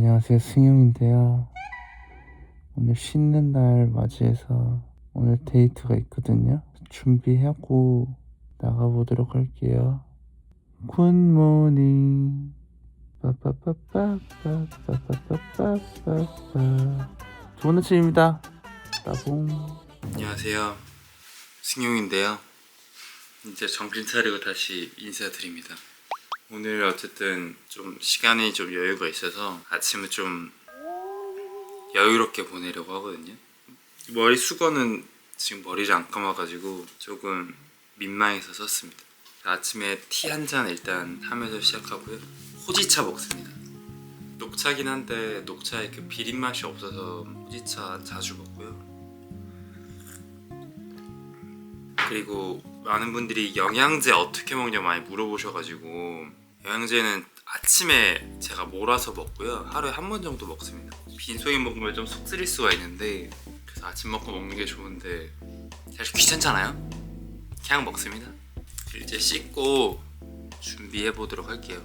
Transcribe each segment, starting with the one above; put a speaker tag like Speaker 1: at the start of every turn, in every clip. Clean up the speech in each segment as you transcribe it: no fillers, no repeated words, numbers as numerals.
Speaker 1: 안녕하세요, 승용인데요. 오늘 쉬는 날 맞이해서 오늘 데이트가 있거든요. 준비하고 나가보도록 할게요. 굿모닝. 빠빠빠빠빠빠빠빠빠. 좋은 아침입니다. 따봉. 안녕하세요, 승용인데요. 이제 정신 차리고 다시 인사드립니다. 오늘 어쨌든 좀 시간이 좀 여유가 있어서 아침을 좀 여유롭게 보내려고 하거든요. 머리 수건은 지금 머리를 안 감아가지고 조금 민망해서 썼습니다. 아침에 티 한 잔 일단 하면서 시작하고요. 호지차 먹습니다. 녹차긴 한데 녹차에 그 비린 맛이 없어서 호지차 자주 먹고요. 그리고 많은 분들이 영양제 어떻게 먹냐 많이 물어보셔가지고 영양제는 아침에 제가 몰아서 먹고요. 하루에 한 번 정도 먹습니다. 빈속에 먹으면 좀 속 쓰릴 수가 있는데 그래서 아침 먹고 먹는 게 좋은데 사실 귀찮잖아요. 그냥 먹습니다. 이제 씻고 준비해 보도록 할게요.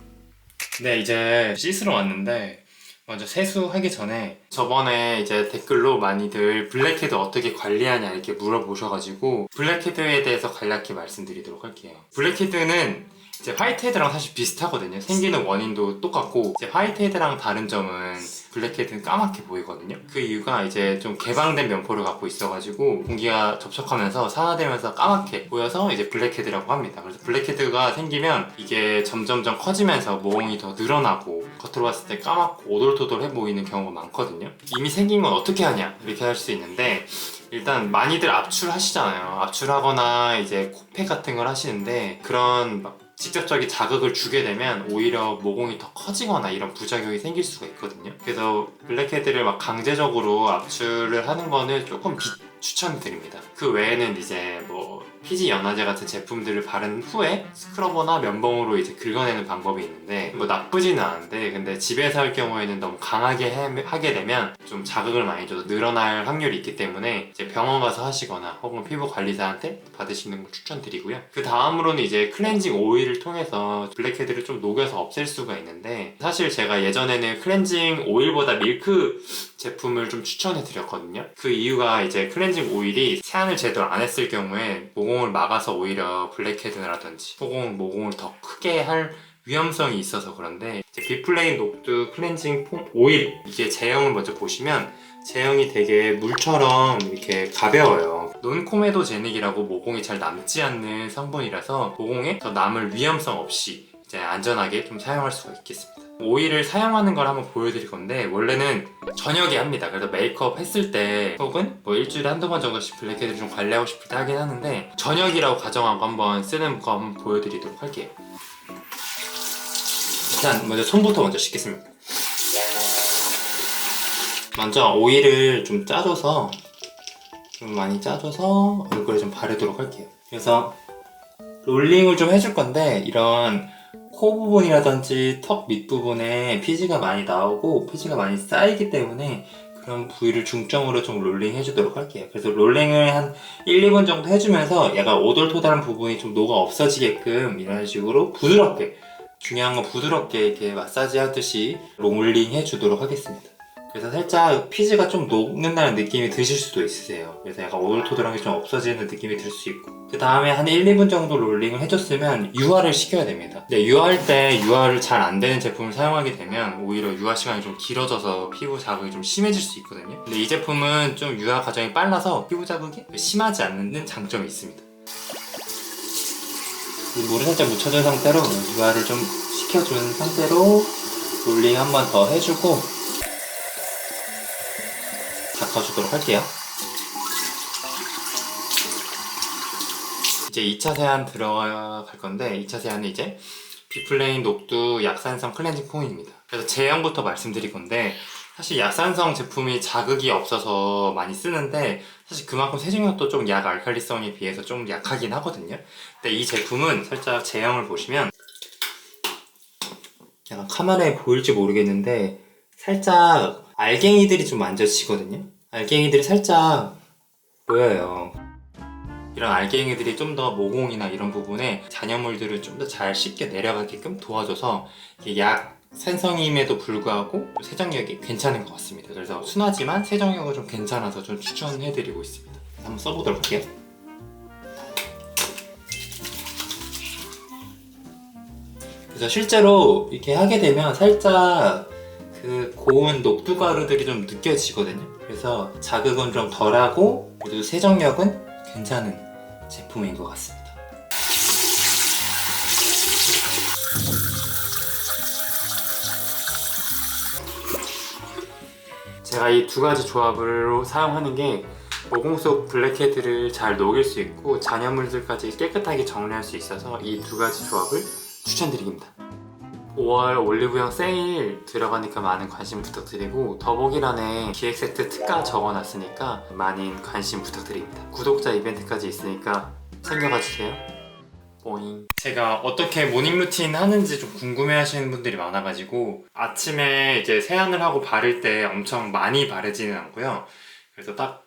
Speaker 1: 네, 이제 씻으러 왔는데 먼저 세수하기 전에 저번에 이제 댓글로 많이들 블랙헤드 어떻게 관리하냐 이렇게 물어보셔가지고 블랙헤드에 대해서 간략히 말씀드리도록 할게요. 블랙헤드는 이제 화이트헤드랑 사실 비슷하거든요. 생기는 원인도 똑같고 이제 화이트헤드랑 다른 점은 블랙헤드는 까맣게 보이거든요. 그 이유가 이제 좀 개방된 면포를 갖고 있어가지고 공기가 접촉하면서 산화되면서 까맣게 보여서 이제 블랙헤드라고 합니다. 그래서 블랙헤드가 생기면 이게 점점점 커지면서 모공이 더 늘어나고 겉으로 봤을 때 까맣고 오돌토돌해 보이는 경우가 많거든요. 이미 생긴 건 어떻게 하냐 이렇게 할 수 있는데 일단 많이들 압출하시잖아요. 압출하거나 이제 코팩 같은 걸 하시는데 그런 막 직접적인 자극을 주게 되면 오히려 모공이 더 커지거나 이런 부작용이 생길 수가 있거든요. 그래서 블랙헤드를 막 강제적으로 압출을 하는 거는 조금 추천드립니다. 그 외에는 이제 뭐 피지 연화제 같은 제품들을 바른 후에 스크러버나 면봉으로 이제 긁어내는 방법이 있는데 뭐 나쁘지는 않은데 근데 집에서 할 경우에는 너무 강하게 하게 되면 좀 자극을 많이 줘서 늘어날 확률이 있기 때문에 이제 병원 가서 하시거나 혹은 피부 관리사한테 받으시는 걸 추천드리고요. 그 다음으로는 이제 클렌징 오일을 통해서 블랙헤드를 좀 녹여서 없앨 수가 있는데 사실 제가 예전에는 클렌징 오일보다 밀크 제품을 좀 추천해 드렸거든요. 그 이유가 이제 클렌징 오일이 세안을 제대로 안 했을 경우에 모공을 막아서 오히려 블랙헤드라든지 혹은 모공을 더 크게 할 위험성이 있어서 그런데 이제 비플레인 녹두 클렌징 폼 오일 이게 제형을 먼저 보시면 제형이 되게 물처럼 이렇게 가벼워요. 논코메도제닉이라고 모공이 잘 남지 않는 성분이라서 모공에 더 남을 위험성 없이 이제 안전하게 좀 사용할 수가 있겠습니다. 오일을 사용하는 걸 한번 보여드릴 건데 원래는 저녁에 합니다. 그래서 메이크업 했을 때 혹은 뭐 일주일에 한두 번 정도씩 블랙헤드를 좀 관리하고 싶을 때 하긴 하는데 저녁이라고 가정하고 한번 쓰는 거 한번 보여드리도록 할게요. 일단 먼저 손부터 먼저 씻겠습니다. 먼저 오일을 좀 짜줘서 좀 많이 짜줘서 얼굴에 좀 바르도록 할게요. 그래서 롤링을 좀 해줄 건데 이런 코 부분이라든지 턱 밑부분에 피지가 많이 나오고 피지가 많이 쌓이기 때문에 그런 부위를 중점으로 좀 롤링 해주도록 할게요. 그래서 롤링을 한 1, 2분 정도 해주면서 약간 오돌토돌한 부분이 좀 녹아 없어지게끔 이런 식으로 부드럽게 중요한 건 부드럽게 이렇게 마사지 하듯이 롤링 해주도록 하겠습니다. 그래서 살짝 피지가 좀 녹는다는 느낌이 드실 수도 있으세요. 그래서 약간 오돌토돌한 게 좀 없어지는 느낌이 들 수 있고 그 다음에 한 1, 2분 정도 롤링을 해줬으면 유화를 시켜야 됩니다. 근데 유화할 때 유화를 잘 안 되는 제품을 사용하게 되면 오히려 유화 시간이 좀 길어져서 피부 자극이 좀 심해질 수 있거든요. 근데 이 제품은 좀 유화 과정이 빨라서 피부 자극이 심하지 않는 장점이 있습니다. 물을 살짝 묻혀준 상태로 유화를 좀 시켜준 상태로 롤링 한 번 더 해주고 닦아주도록 할게요. 이제 2차 세안 들어갈 건데 2차 세안은 이제 비플레인 녹두 약산성 클렌징 폼입니다. 그래서 제형부터 말씀드릴 건데 사실 약산성 제품이 자극이 없어서 많이 쓰는데 사실 그만큼 세정력도 좀 약 알칼리성에 비해서 좀 약하긴 하거든요. 근데 이 제품은 살짝 제형을 보시면 약간 카메라에 보일지 모르겠는데 살짝 알갱이들이 좀 만져지거든요. 알갱이들이 살짝 보여요. 이런 알갱이들이 좀 더 모공이나 이런 부분에 잔여물들을 좀 더 잘 쉽게 내려가게끔 도와줘서 이게 약 산성임에도 불구하고 세정력이 괜찮은 것 같습니다. 그래서 순하지만 세정력은 좀 괜찮아서 좀 추천해드리고 있습니다. 한번 써보도록 할게요. 그래서 실제로 이렇게 하게 되면 살짝 그 고운 녹두가루들이 좀 느껴지거든요. 그래서 자극은 좀 덜하고 그래도 세정력은 괜찮은 제품인 것 같습니다. 제가 이 두 가지 조합으로 사용하는 게 모공 속 블랙헤드를 잘 녹일 수 있고 잔여물들까지 깨끗하게 정리할 수 있어서 이 두 가지 조합을 추천드립니다. 5월 올리브영 세일 들어가니까 많은 관심 부탁드리고 더보기란에 기획 세트 특가 적어놨으니까 많은 관심 부탁드립니다. 구독자 이벤트까지 있으니까 챙겨가 주세요. 보잉. 제가 어떻게 모닝 루틴 하는지 좀 궁금해 하시는 분들이 많아가지고 아침에 이제 세안을 하고 바를 때 엄청 많이 바르지는 않고요. 그래서 딱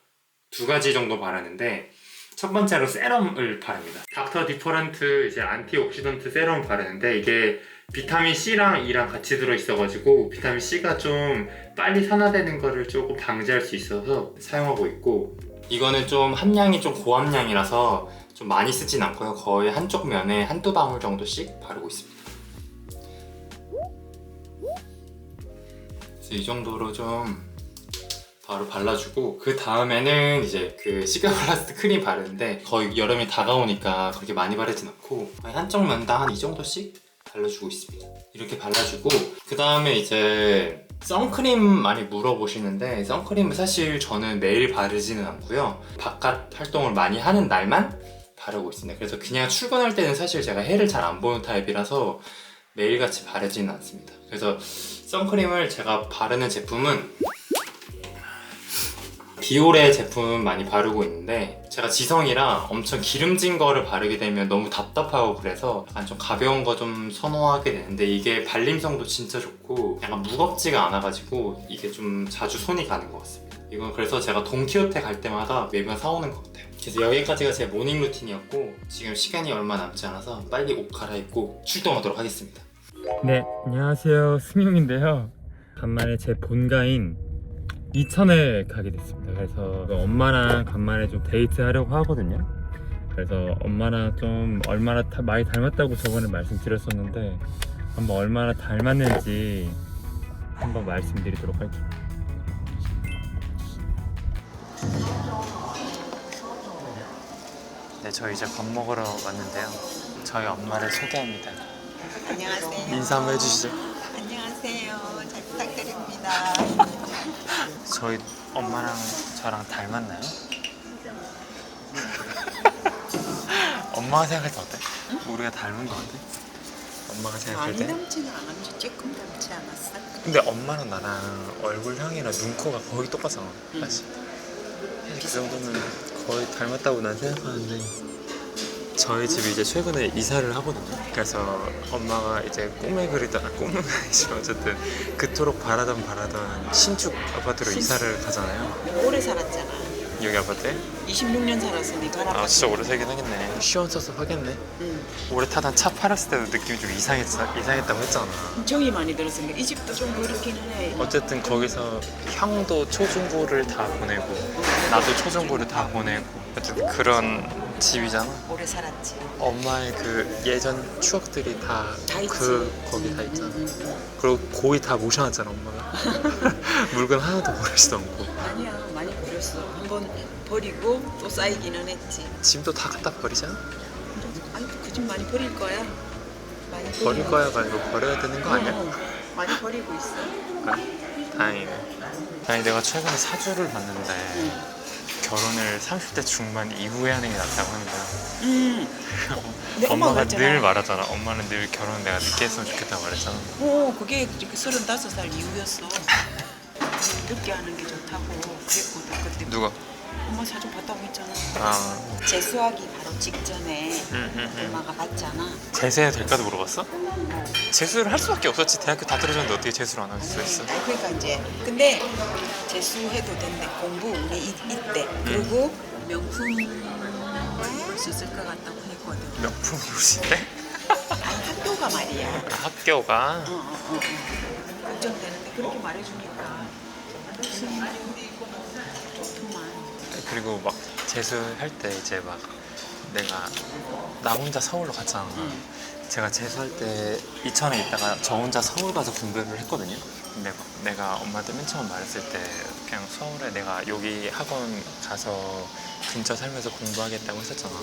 Speaker 1: 두 가지 정도 바르는데 첫 번째로 세럼을 바릅니다. 닥터 디퍼런트 이제 안티옥시던트 세럼 바르는데 이게 비타민 C랑 E랑 같이 들어있어가지고 비타민 C가 좀 빨리 산화되는 거를 조금 방지할 수 있어서 사용하고 있고 이거는 좀 함량이 좀 고함량이라서 좀 많이 쓰진 않고요. 거의 한쪽 면에 한두 방울 정도씩 바르고 있습니다. 그래서 이 정도로 좀 바로 발라주고 그 다음에는 이제 그 시카플라스트 크림 바르는데 거의 여름이 다가오니까 그렇게 많이 바르진 않고 한쪽 면당 한 이 정도씩 발라주고 있습니다. 이렇게 발라주고 그 다음에 이제 선크림 많이 물어보시는데 선크림은 사실 저는 매일 바르지는 않고요. 바깥 활동을 많이 하는 날만 바르고 있습니다. 그래서 그냥 출근할 때는 사실 제가 해를 잘 안 보는 타입이라서 매일같이 바르지는 않습니다. 그래서 선크림을 제가 바르는 제품은 비오레 제품 많이 바르고 있는데 제가 지성이라 엄청 기름진 거를 바르게 되면 너무 답답하고 그래서 약간 좀 가벼운 거 좀 선호하게 되는데 이게 발림성도 진짜 좋고 약간 무겁지가 않아가지고 이게 좀 자주 손이 가는 것 같습니다. 이건 그래서 제가 돈키호테 갈 때마다 매번 사오는 것 같아요. 그래서 여기까지가 제 모닝 루틴이었고 지금 시간이 얼마 남지 않아서 빨리 옷 갈아입고 출동하도록 하겠습니다. 네, 안녕하세요. 승용인데요. 간만에 제 본가인 이천에 가게 됐습니다. 그래서 엄마랑 간만에 좀 데이트하려고 하거든요. 그래서 엄마랑 좀 얼마나 많이 닮았다고 저번에 말씀드렸었는데 한번 얼마나 닮았는지 한번 말씀드리도록 할게요. 네, 저 이제 밥 먹으러 왔는데요. 저희 엄마를 소개합니다.
Speaker 2: 안녕하세요.
Speaker 1: 인사 한번 해주시죠.
Speaker 2: 안녕하세요. 잘 부탁드립니다.
Speaker 1: 저희 엄마랑 저랑 닮았나요? 엄마가 생각할 때 어때? 응? 우리가 닮은 거 같아? 엄마가 생각할
Speaker 2: 많이
Speaker 1: 때?
Speaker 2: 닮지는 않았지. 조금 닮지 않았어?
Speaker 1: 근데 엄마랑 나랑 얼굴형이랑 눈코가 거의 똑같잖아. 사실 그 정도면 거의 닮았다고 난 생각하는데 저희 집이 이제 최근에 이사를 하거든요. 그래서 엄마가 이제 꿈에 그리다가 꿈은 아니지만 어쨌든 그토록 바라던 신축 아파트로 이사를 가잖아요.
Speaker 2: 오래 살았잖아.
Speaker 1: 여기 아파트에?
Speaker 2: 26년 살았으니까.
Speaker 1: 아 진짜 오래 살긴 하겠네. 시원섭섭하겠네.
Speaker 2: 응.
Speaker 1: 올해 타던 차 팔았을 때도 느낌이 좀 이상했다고 했잖아.
Speaker 2: 정이 많이 들었으니까 이 집도 좀 그렇기는 해.
Speaker 1: 어쨌든 거기서 형도 초중고를 다 보내고 나도 초중고를 다 보내고 어쨌든 그런 집이잖아.
Speaker 2: 오래 살았지.
Speaker 1: 엄마의 그 예전 추억들이 다
Speaker 2: 있지.
Speaker 1: 거기 다 있잖아. 그리고 고이 다 모셔놨잖아 엄마가. 물건 하나도 버리지도 않고.
Speaker 2: 아니야, 많이 버렸어. 한번 버리고 또 쌓이기는 했지.
Speaker 1: 짐도 다 갖다 버리잖아.
Speaker 2: 아니, 그 집 많이 버릴 거야. 많이
Speaker 1: 버릴 거야가 아니고 버려야 되는 거 아니야?
Speaker 2: 많이 버리고 있어.
Speaker 1: 그래? 다행이네. 아니 내가 최근에 사주를 봤는데 결혼을 30대 중반 이후에 하는 게 낫다고 하는 거야.
Speaker 2: 내
Speaker 1: 엄마가
Speaker 2: 그랬잖아.
Speaker 1: 늘 말하잖아. 엄마는 늘 결혼 내가 늦게 했으면 좋겠다고 말했잖아.
Speaker 2: 그게 이렇게 35살 이후였어. 늦게 하는 게 좋다고 그랬고 나 그때
Speaker 1: 누가?
Speaker 2: 엄마 사진 봤다고 했잖아.
Speaker 1: 아,
Speaker 2: 재수하기 바로 직전에
Speaker 1: 응.
Speaker 2: 엄마가 봤잖아.
Speaker 1: 재수해도 될까도 물어봤어? 재수를 할 수밖에 없었지. 대학교 다 들어줬는데 어떻게 재수를 안 할 수 있어?
Speaker 2: 아니, 그러니까 이제 근데 재수해도 된대. 공부 우리 이때 그리고 명품 입을 수 있을 것 같다고 했거든.
Speaker 1: 명품 입으신데?
Speaker 2: 아니 학교가 말이야.
Speaker 3: 학교가
Speaker 2: 걱정되는데 그렇게 말해주니까 좋구만.
Speaker 3: 그리고 막 재수할 때 이제 막 내가 나 혼자 서울로 갔잖아. 제가 재수할 때 이천에 있다가 저 혼자 서울 가서 공부를 했거든요. 근데 내가 엄마한테 맨 처음 말했을 때 그냥 서울에 내가 여기 학원 가서 근처 살면서 공부하겠다고 했었잖아.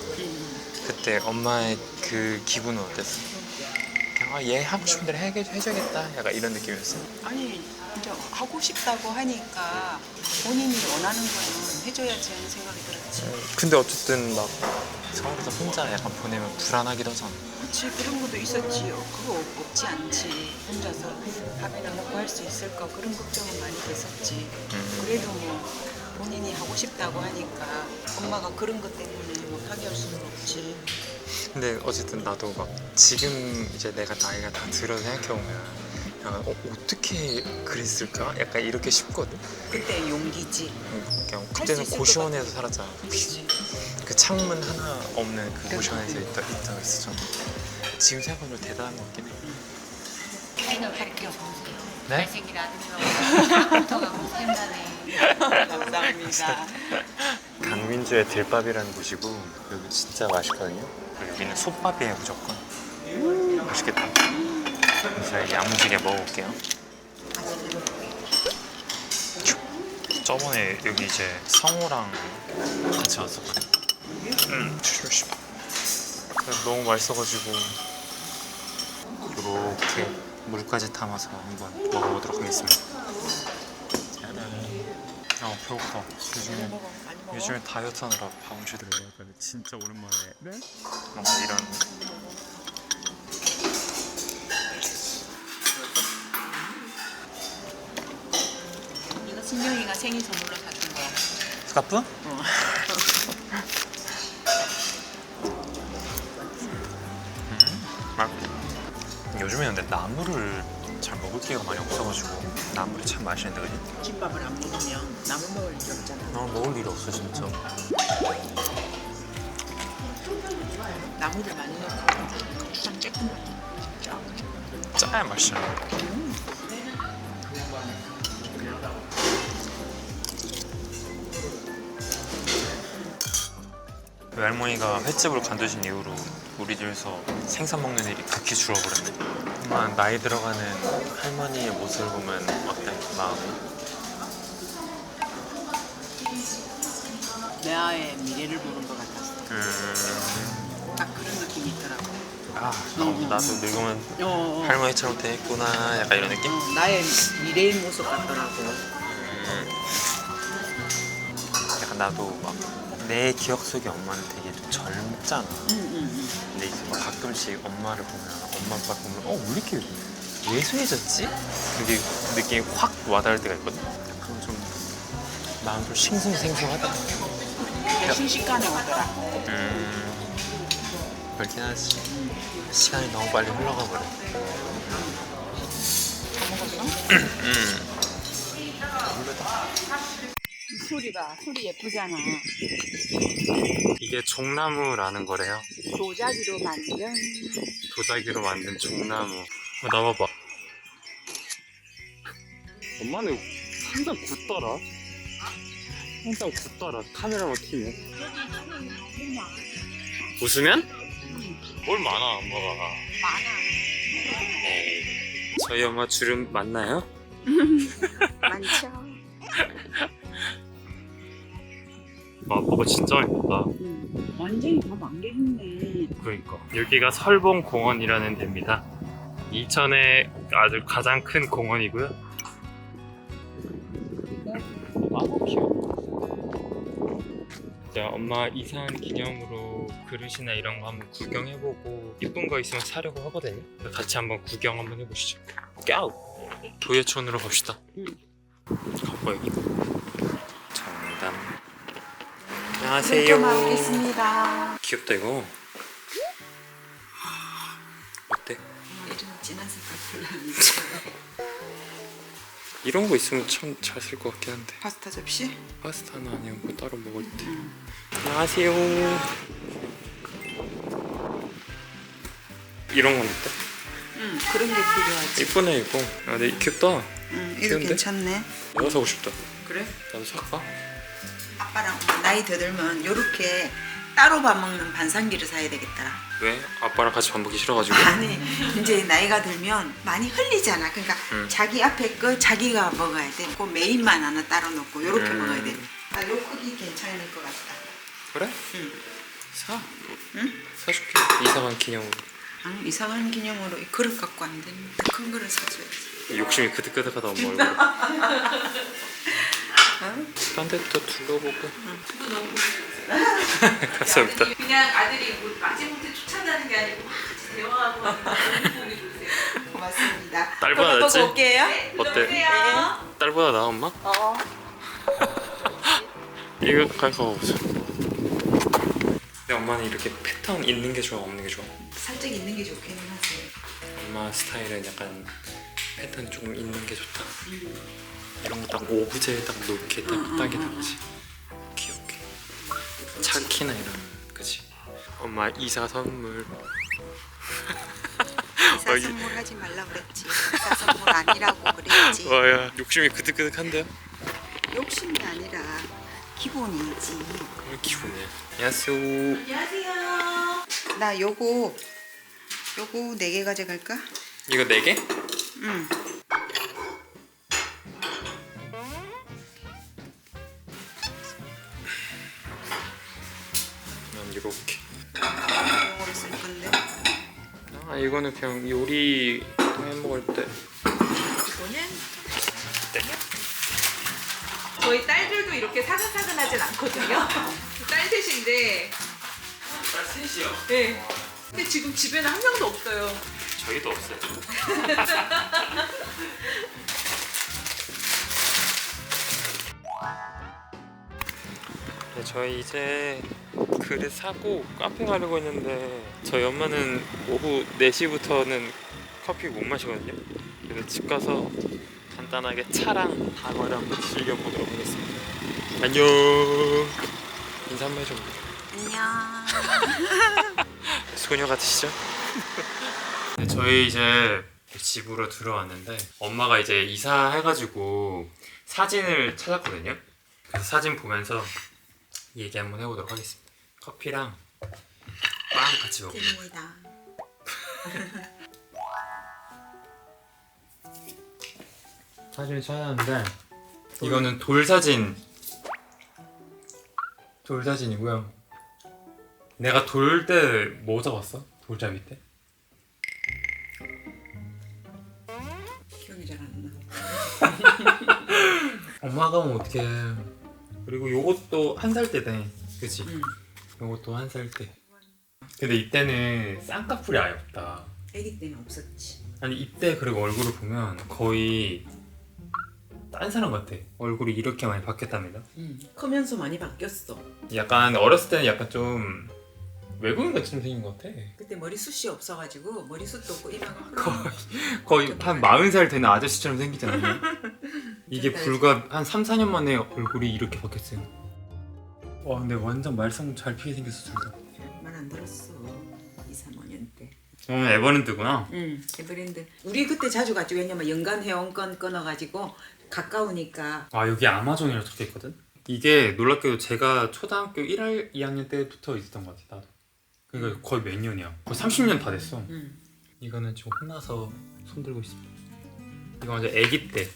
Speaker 3: 그때 엄마의 그 기분은 어땠어? 그냥 얘 하고 싶은 대로 해줘야겠다 약간 이런 느낌이었어?
Speaker 2: 아니 이제 하고 싶다고 하니까 본인이 원하는 거는 해줘야지 하는 생각이 들었지.
Speaker 3: 근데 어쨌든 막 서울에서 혼자 약간 보내면 불안하기도 하잖아.
Speaker 2: 그렇지 그런 것도 있었지요. 그거 없지 않지. 혼자서 밥이나 먹고 할 수 있을까 그런 걱정은 많이 됐었지. 그래도 뭐 본인이 하고 싶다고 하니까 엄마가 그런 것 때문에 못하게 할 수는 없지.
Speaker 3: 근데 어쨌든 나도 막 지금 이제 내가 나이가 다 들어서 생각해보면 약간 어떻게 그랬을까? 약간 이렇게 싶거든.
Speaker 2: 그때 용기지.
Speaker 3: 그냥
Speaker 2: 할수
Speaker 3: 그때는
Speaker 2: 있을
Speaker 3: 고시원에서 살았잖아.
Speaker 2: 그렇지.
Speaker 3: 그 창문 하나 없는 그 고시원에서 있다가 있었잖아. 지금 생각하면 대단한 것 같긴 해.
Speaker 4: 아이는 가르쳐 보세요.
Speaker 3: 네?
Speaker 4: 잘생긴 아들이라고 가고 생각나네.
Speaker 2: 감사합니다.
Speaker 3: 강민주의 들밥이라는 곳이고 여기 진짜 맛있거든요. 그리고 여기는 솥밥이에요 무조건. 맛있겠다. 그래서 야무지게 먹어볼게요. 저번에 여기 이제 성우랑 같이 왔었거든. 조심. 너무 맛있어가지고 이렇게 물까지 담아서 한번 먹어보도록 하겠습니다. 아 배고파. 요즘에 다이어트 하느라 밥을 제대로 먹었는데 진짜 오랜만에 뭔가 이런
Speaker 2: 이거 신영이가 생일 선물로 사준 거야.
Speaker 3: 스카프? 요즘에는 근데 나물을 잘 먹을 기회가 많이 없어가지고 나물이 참 맛있는데 그지?
Speaker 2: 김밥을 안 먹으면 나물 먹을 일 없잖아.
Speaker 3: 먹을 일이 없어 진짜.
Speaker 2: 나물을 많이 넣고 고추장 조금만 진짜.
Speaker 3: 짜야 맛있어. 외할머니가 횟집을 관두신 이후로 우리 집에서 생선 먹는 일이 극히 줄어버렸네. 정말 나이 들어가는 할머니의 모습을 보면 어때? 마음이?
Speaker 2: 내 아이의 미래를 보는 것 같았어. 딱 그런 느낌이 있더라고.
Speaker 3: 나도 늙으면 할머니처럼 되겠구나 약간 이런 느낌?
Speaker 2: 나의 미래의 모습 같더라고.
Speaker 3: 약간 나도 막 내 기억 속의 엄마는 되게 좀 젊잖아. 근데 이제 막 가끔씩 엄마를 보면 엄마 아빠 보면 왜 이렇게 왜소해졌지? 그게 느낌이 확 와닿을 때가 있거든. 그럼 좀 마음 좀 싱숭생숭하다.
Speaker 2: 그게 순식간에 오더라.
Speaker 3: 그렇긴 하지. 시간이 너무 빨리 흘러가 버려.
Speaker 2: 다 먹었어? 소리 봐. 소리 예쁘잖아.
Speaker 3: 이게 종나무라는 거래요.
Speaker 2: 도자기로 만든.
Speaker 3: 도자기로 만든 종나무. 나와봐. 엄마는 항상 굳더라. 항상 굳더라. 카메라만 키면. 웃으면? 뭘 많아 엄마가.
Speaker 2: 많아.
Speaker 3: 저희 엄마 주름 많나요?
Speaker 2: 많죠.
Speaker 3: 아빠가 진짜 많이 컸다.
Speaker 2: 완전히 다 만개했네.
Speaker 3: 그러니까 여기가 설봉공원이라는 데입니다. 이천의 아주 가장 큰 공원이고요. 너무 귀여워. 자, 엄마 이사한 기념으로 그릇이나 이런 거 한번 구경해보고 이쁜 거 있으면 사려고 하거든요. 같이 한번 구경 한번 해보시죠. 꺄우! 도예촌으로 갑시다. 가봐요 이거. 정답. 안녕하세요.
Speaker 2: 먹겠습니다.
Speaker 3: 귀엽다 이거. 어때?
Speaker 2: 이름 진한 색깔
Speaker 3: 이런 거 있으면 참 잘 쓸 것 같긴 한데.
Speaker 2: 파스타 접시?
Speaker 3: 파스타는 아니고 뭐 따로 먹을 때. 안녕하세요. 이런 건 어때?
Speaker 2: 그런 게 필요하지.
Speaker 3: 이쁘네 이거. 아, 근데 귀엽다.
Speaker 2: 이거
Speaker 3: 귀여운데?
Speaker 2: 괜찮네.
Speaker 3: 이거 사고 싶다.
Speaker 2: 그래?
Speaker 3: 나도 살까?
Speaker 2: 아빠랑 나이 더 들면 요렇게 따로 밥 먹는 반상기를 사야 되겠더라.
Speaker 3: 왜? 아빠랑 같이 밥 먹기 싫어가지고?
Speaker 2: 아니 이제 나이가 들면 많이 흘리잖아. 그러니까 자기 앞에 거 자기가 먹어야 돼. 그 메인만 하나 따로 넣고 요렇게 먹어야 돼. 아, 요 크기 괜찮을 것 같다.
Speaker 3: 그래?
Speaker 2: 응.
Speaker 3: 사.
Speaker 2: 응?
Speaker 3: 사줄게. 이사간 기념으로.
Speaker 2: 아니 이상한 기념으로 이 그릇 갖고 안 되는 큰 그릇 사줘야지.
Speaker 3: 욕심이 그득그득하다 엄마 얼굴. 딴 데 또 둘러보고. 감사합니다.
Speaker 5: 그냥 아들이 뭐 마지못해 쫓아다니는 게 아니고 막 같이 대화하고 하는 보기 좋으세요.
Speaker 2: 고맙습니다.
Speaker 3: 딸보다
Speaker 2: 그럼
Speaker 3: 낫지?
Speaker 2: 또 올게요.
Speaker 3: 어때? 딸보다 나아 엄마? 이거 가서 보자. 근데 엄마는 이렇게 패턴 있는 게 좋아 없는 게 좋아?
Speaker 2: 살짝 있는 게 좋기는 하지.
Speaker 3: 엄마 스타일은 약간 패턴 조금 있는 게 좋다. 이런 거 딱 오브제에 딱 놓게 딱이다 그치? 귀엽게 차키나 이런 그치? 엄마 이사 선물.
Speaker 2: 이사 선물 하지 말라 그랬지. 이사 선물 아니라고 그랬지.
Speaker 3: 와야 욕심이 그득그득한데요?
Speaker 2: 욕심이 아니라 기본이지.
Speaker 3: 기분이야. 야수.
Speaker 5: 안녕하세요.
Speaker 2: 나 요거 4개 가져갈까?
Speaker 3: 이거 4개?
Speaker 2: 응.
Speaker 3: 난 이렇게.
Speaker 2: 요거를 쓸 건데.
Speaker 3: 아 이거는 그냥 요리 해 먹을 때.
Speaker 5: 이거는 저희 딸들도 이렇게 사근사근하진 않거든요. 딸 셋인데.
Speaker 3: 딸 셋이요?
Speaker 5: 네. 근데 지금 집에는 한 명도 없어요.
Speaker 3: 저희도 없어요. 네, 저희 이제 그릇 사고 카페 가려고 했는데 저희 엄마는 오후 4시부터는 커피 못 마시거든요. 그래서 집 가서 간단하게 차랑 다과를 한번 즐겨보도록 하겠습니다. 안녕. 인사 한번 해줘.
Speaker 2: 안녕.
Speaker 3: 소녀 같으시죠? 네, 저희 이제 집으로 들어왔는데 엄마가 이제 이사해가지고 사진을 찾았거든요. 그래서 사진 보면서 얘기 한번 해보도록 하겠습니다. 커피랑 빵 같이 먹어요.
Speaker 2: 됩니다.
Speaker 3: 사진을 찾았는데 이거는 돌 사진이고요. 내가 돌 때 뭐 잡았어? 돌잡이 때?
Speaker 2: 기억이 잘 안 나.
Speaker 3: 엄마가 하면 어떡해. 그리고 요것도 1살 때 돼. 그치? 요것도 1살 때. 근데 이때는 쌍꺼풀이 아예 없다.
Speaker 2: 아기 때는 없었지.
Speaker 3: 아니 이때 그리고 얼굴을 보면 거의 딴 사람 같아. 얼굴이 이렇게 많이 바뀌었답니다.
Speaker 2: 크면서 많이 바뀌었어.
Speaker 3: 약간 어렸을 때는 약간 좀 외국인 같이 좀 생긴 것 같아.
Speaker 2: 그때 머리숱이 없어가지고 머리숱도 없고 이마가
Speaker 3: 거의 한 40살 되는 아저씨처럼 생기잖아요. 이게 불과 한 3, 4년 만에 얼굴이 이렇게 바뀌었어요. 와 근데 완전 말썽 잘 피게 생겼어 둘 다.
Speaker 2: 말 안 들었어. 2, 3학년 때.
Speaker 3: 에버랜드구나.
Speaker 2: 응. 에버랜드. 우리 그때 자주 갔지. 왜냐면 연간 회원권 끊어가지고 가까우니까.
Speaker 3: 아 여기 아마존이라고 적혀있거든? 이게 놀랍게도 제가 초등학교 1학 2학년 때부터 있었던 것 같아 나도. 그러니까 거의 몇 년이야. 거의 30년 다 됐어. 이거는 지금 혼나서 손들고 있습니다. 이거 완전 애기 때.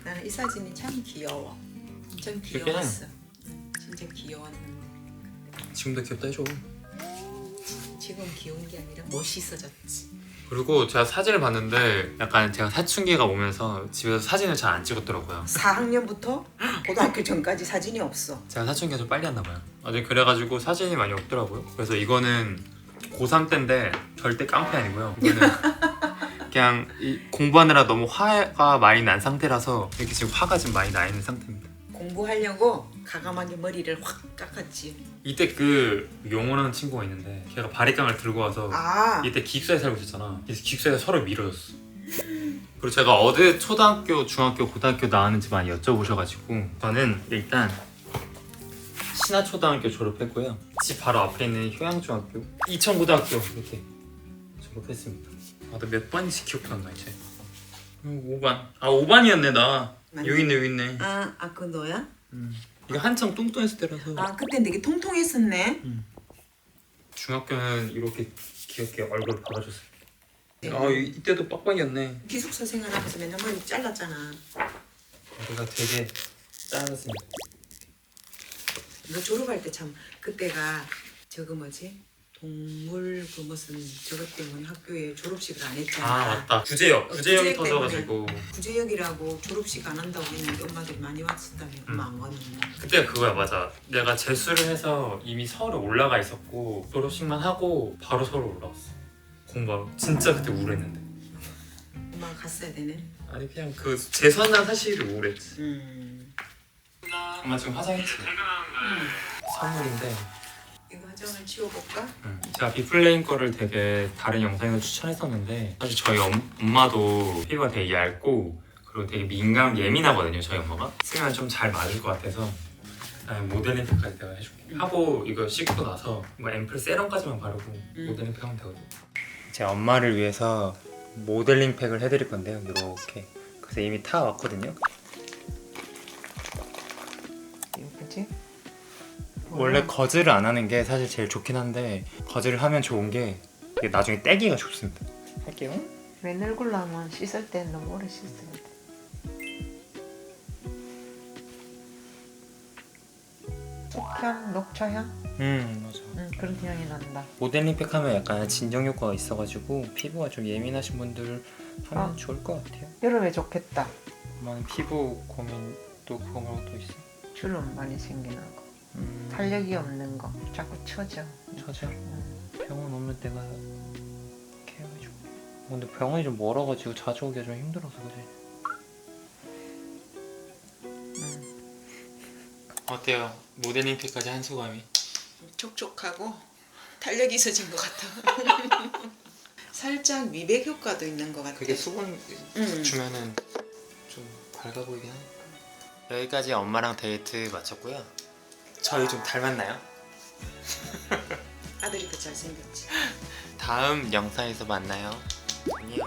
Speaker 2: 나는 이 사진이 참 귀여워. 좀
Speaker 3: 귀엽긴
Speaker 2: 귀여웠어. 진짜 귀여웠는데.
Speaker 3: 지금도 귀엽다 해줘.
Speaker 2: 지금 귀여운 게 아니라 멋있어졌지.
Speaker 3: 그리고 제가 사진을 봤는데 약간 제가 사춘기가 오면서 집에서 사진을 잘 안 찍었더라고요.
Speaker 2: 4학년부터 고등학교 전까지 사진이 없어.
Speaker 3: 제가 사춘기가 좀 빨리 왔나 봐요. 그래가지고 사진이 많이 없더라고요. 그래서 이거는 고3 때인데 절대 깡패 아니고요. 이거는 그냥 공부하느라 너무 화가 많이 난 상태라서 이렇게 지금 화가 좀 많이 나 있는 상태입니다.
Speaker 2: 공부하려고 가감하게 머리를 확 깎았지.
Speaker 3: 이때 그 용호라는 친구가 있는데 걔가 바리깡을 들고 와서
Speaker 2: 아.
Speaker 3: 이때 기숙사에 살고 있었잖아. 그래서 기숙사에서 서로 밀어줬어. 그리고 제가 어디 초등학교, 중학교, 고등학교 나왔는지 많이 여쭤보셔가지고 저는 일단 신화초등학교 졸업했고요. 집 바로 앞에 있는 효양중학교, 이천고등학교 이렇게 졸업했습니다. 아, 나 몇 반인지 기억도 안 나 이제. 5반. 아 5반이었네 나.
Speaker 2: 맞네.
Speaker 3: 여기 있네 여기 있네.
Speaker 2: 그거 너야?
Speaker 3: 이거 한창 뚱뚱했을 때라서.
Speaker 2: 그땐 되게 통통했었네.
Speaker 3: 중학교는 이렇게 귀엽게 얼굴 박아줬어요.
Speaker 2: 네.
Speaker 3: 이때도 빡빡이었네.
Speaker 2: 기숙사 생활하면서 맨날 머리 잘랐잖아.
Speaker 3: 머리가 되게 짧았습니다.
Speaker 2: 너 졸업할 때 참 그때가 저거 뭐지? 동물 그 무슨 저것 때문에 학교에 졸업식을 안 했잖아.
Speaker 3: 아 맞다. 구제역. 구제역이
Speaker 2: 구제역
Speaker 3: 터져가지고.
Speaker 2: 구제역이라고 졸업식 안 한다고 했는데 엄마들이 많이 왔었다며. 엄마 안 왔는데.
Speaker 3: 그때 그거야 맞아. 내가 재수를 해서 이미 서울에 올라가 있었고 졸업식만 하고 바로 서울 올라왔어. 공부하러. 진짜 그때 우울했는데.
Speaker 2: 엄마가 갔어야 되네.
Speaker 3: 아니 그냥 그 재수한다는 사실이 우울했지. 엄마 지금 화장했지? 선물인데
Speaker 2: 이거 화장을 지워볼까?
Speaker 3: 제가 비플레임 거를 되게 다른 영상에서 추천했었는데 사실 저희 엄마도 피부가 되게 얇고 그리고 되게 예민하거든요 저희 엄마가. 쓰면 좀 잘 맞을 것 같아서 모델링 팩까지 내가 해줄게. 하고 이거 씻고 나서 뭐 앰플 세럼까지만 바르고 모델링 팩 하면 되거든요. 제 엄마를 위해서 모델링 팩을 해드릴 건데요 이렇게. 그래서 이미 타 왔거든요.
Speaker 2: 예쁘지?
Speaker 3: 원래 거즈를 안 하는 게 사실 제일 좋긴 한데 거즈를 하면 좋은 게 이게 나중에 떼기가 좋습니다. 할게요.
Speaker 2: 맨 얼굴로 하면 씻을 때 너무 오래 씻어야 돼. 쑥향, 녹차향?
Speaker 3: 맞아.
Speaker 2: 그런 향이 난다.
Speaker 3: 모델링 팩 하면 약간 진정 효과가 있어가지고 피부가 좀 예민하신 분들 하면 좋을 것 같아요.
Speaker 2: 여름에 좋겠다.
Speaker 3: 엄마는 피부 고민 또 그거 말고 또 있어?
Speaker 2: 주름 많이 생기는 거. 탄력이 없는 거. 자꾸 처져.
Speaker 3: 저죠. 병원 오면 내가 이렇게 해가지고. 근데 병원이 좀 멀어가지고 자주 오기가 좀 힘들어서 그지. 어때요? 모델링 팩까지 한 소감이?
Speaker 2: 촉촉하고 탄력이 있어진 것 같아. 살짝 미백 효과도 있는 것 같아.
Speaker 3: 그게 수분 주면은 좀 밝아 보이긴 하니까. 여기까지 엄마랑 데이트 마쳤고요. 저희 좀 닮았나요?
Speaker 2: 아들이 더 잘생겼지.
Speaker 3: 다음 영상에서 만나요. 안녕.